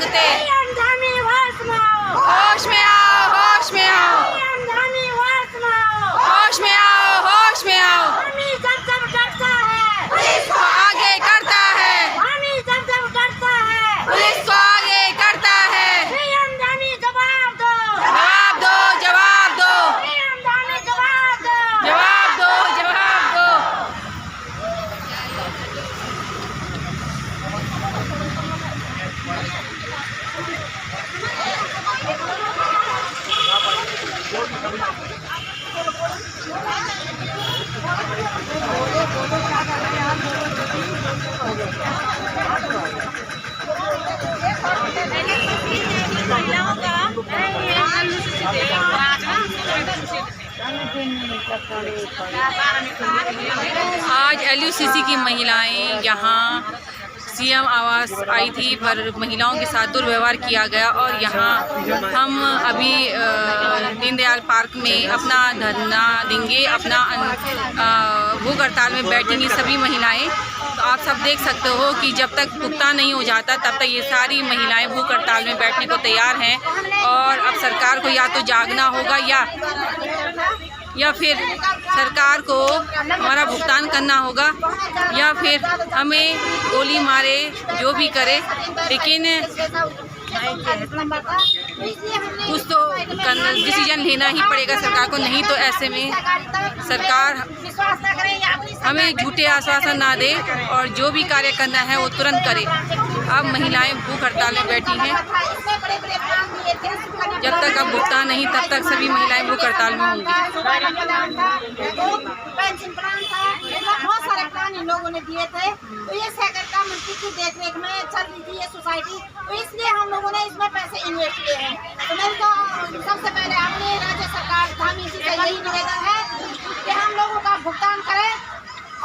मांगते। होश में आओ, होश में आओ, होश में आओ, होश में आओ। पुलिस को आगे करता है, पुलिस को आगे करता है। जवाब दो, जवाब दो, जवाब दो, जवाब दो। आज LUCC की महिलाएं यहाँ CM आवास आई थी, पर महिलाओं के साथ दुर्व्यवहार किया गया और यहाँ हम अभी दीनदयाल पार्क में अपना धरना देंगे, अपना भूख हड़ताल में बैठेंगी सभी महिलाएं। तो आप सब देख सकते हो कि जब तक भुगतान नहीं हो जाता तब तक ये सारी महिलाएं भूख हड़ताल में बैठने को तैयार हैं। और अब सरकार को या तो जागना होगा या फिर सरकार को हमारा भुगतान करना होगा, या फिर हमें गोली मारे, जो भी करे, लेकिन कुछ तो डिसीजन लेना ही पड़ेगा सरकार को। नहीं तो ऐसे में सरकार हमें झूठे आश्वासन ना दे और जो भी कार्य करना है वो तुरंत करे। अब महिलाएं भूख हड़ताल में बैठी हैं, जब तक अब भुगतान नहीं तब तक सभी महिलाएं भूख हड़ताल में होंगी। बहुत सारे प्लान इन लोगों ने दिए थे, तो ये सहकारिता मंत्री की देखरेख में चल रही थी ये सोसाइटी, तो इसलिए हम लोगों ने इसमें पैसे इन्वेस्ट किए हैं। तो मेरे को सबसे पहले अपने राज्य सरकार धामी जी से यही निवेदन है कि हम लोगों का भुगतान करें,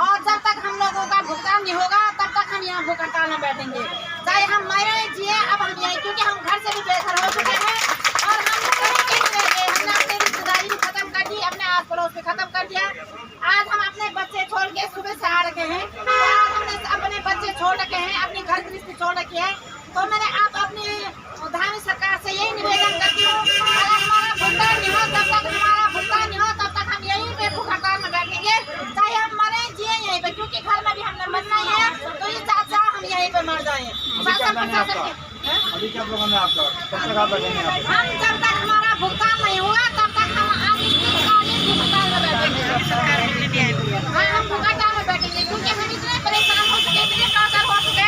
और जब तक हम लोगों का भुगतान नहीं होगा तब तक हम यहाँ भूख हड़ताल में बैठेंगे, चाहे हम मरे जिए। अब हम यही, क्योंकि हम घर से भी बेघर हो चुके हैं और हम हमने अपनी रिश्तेदारी भी खत्म कर दी, अपने आस पड़ोस भी खत्म कर दिया। आज हम अपने बच्चे छोड़ के सुबह से आ रखे हैं, आज हमने अपने बच्चे छोड़ रखे हैं, अपनी घर गृहस्थी छोड़ रखी है। तो मैंने आप अपनी धामी सरकार से यही निवेदन करती हूँ, अगर हमारा भुगतान नहीं हो तब तक, हमारा भुगतान नहीं हो तब तक हम यहीं पे भूख हड़ताल में बैठेंगे, चाहे हम मरे जिए यहीं पे, क्योंकि घर में भी हमने मरना ही है। तो ये चाचा हम यहीं पे मर जाए। अभी क्या प्रोग्राम है आपका? कब तक आप बैठेंगे यहाँ पे? हम जब तक हमारा भुगतान नहीं हुआ तब तक हम आगे भूख हड़ताल में बैठेंगे। हम भूख हड़ताल में बैठेंगे, क्योंकि हम इतने परेशान हो चुके, इतने टॉर्चर हो चुके,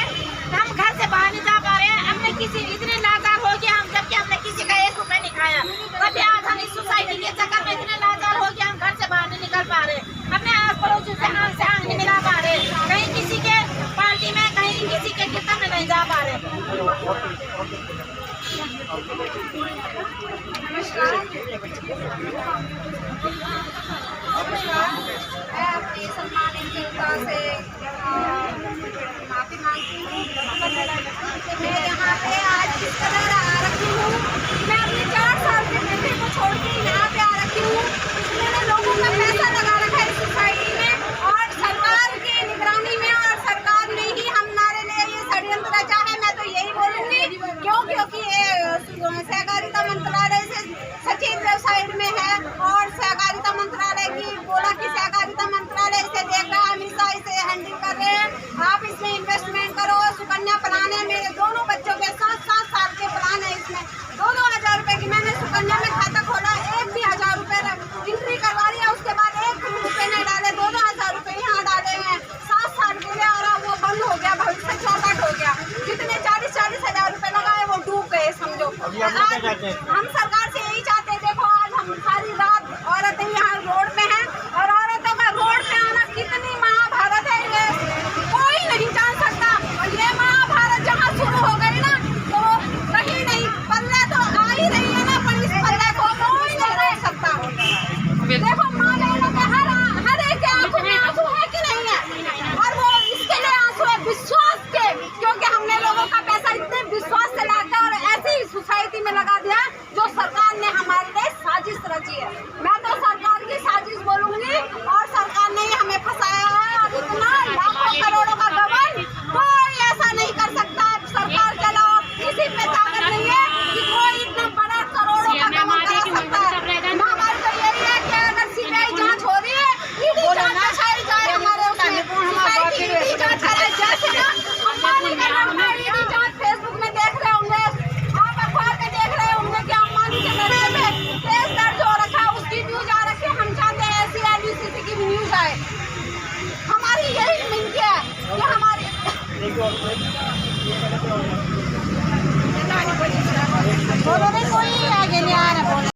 हम घर से बाहर नहीं जा पा रहे हैं। हमने किसी इतने लाचार हो गया, हम जबकि हमने किसी का 1 रुपया नहीं खाया, तभी आज हम इस सोसाइटी के चक्कर में इतने लाचार हो गया, हम घर से बाहर नहीं निकल पा रहे, अपने आस पड़ोसी से आंख नहीं मिला पा रहे, कहीं किसी के पार्टी में, कहीं किसी के कीर्तन में नहीं जा पा रहे। मैं अपनी सम्मानित जनता से माफी मांगती हूँ। मैं यहाँ पे आज इस कदर आ रखी हूँ, मैं अपने 4 साल के बेटे को छोड़ के यहाँ पे आ रखी हूँ। मैंने लोगों का पैसा लगा रखा है इस सोसाइटी में, और सरकार की निगरानी में, और सरकार ने ही हमारे लिए ये षड्यंत्र रचा है। मैं तो यही बोलूँगी, क्योंकि ये सहकारिता मंत्रालय से सचिव वेबसाइट में है, और सहकारिता मंत्रालय की बोला कि सहकारिता मंत्रालय इसे देख रहा है, हमेशा इसे हैंडल कर रहे हैं, आप इसमें इन्वेस्टमेंट करो। सुकन्या प्लान है, मेरे दोनों बच्चों के 7-7 साल के प्लान है, इसमें 2-2 हज़ार रुपए की मैंने सुकन्या में खाता खोला, 1 भी 1000 रुपए एंट्री करवा लिया, उसके बाद 1 रुपए नहीं डाले, 2-2 हज़ार रुपए यहाँ डाले हैं 7 साल के लिए, और अब वो बंद हो गया, भविष्य चौपट हो गया। जितने 40-40 हज़ार रुपए लगाए वो डूब गए समझो। आज हम सरकार से यही चाहते हैं, देखो आज हम सारी रात औरतें यहाँ रोड पे हैं, और औरतों का रोड पे आना कितनी महाभारत है, ये कोई नहीं जान सकता। और ये महाभारत जहाँ शुरू हो गई ना, तो कहीं नहीं, पल्ले तो आ ही रही है ना, पर इस पल्ले को कोई नहीं रोक सकता। देखो माँ बहनों के हर एक के आंखों में आंसू है कि नहीं है, और वो इसके लिए आंसू है विश्वास के, क्योंकि हमने लोगों का पैसा इतने विश्वास से लाकर और ऐसी सोसाइटी में लगा दिया जो बोलो नहीं, कोई आगे नहीं आ रहा बोल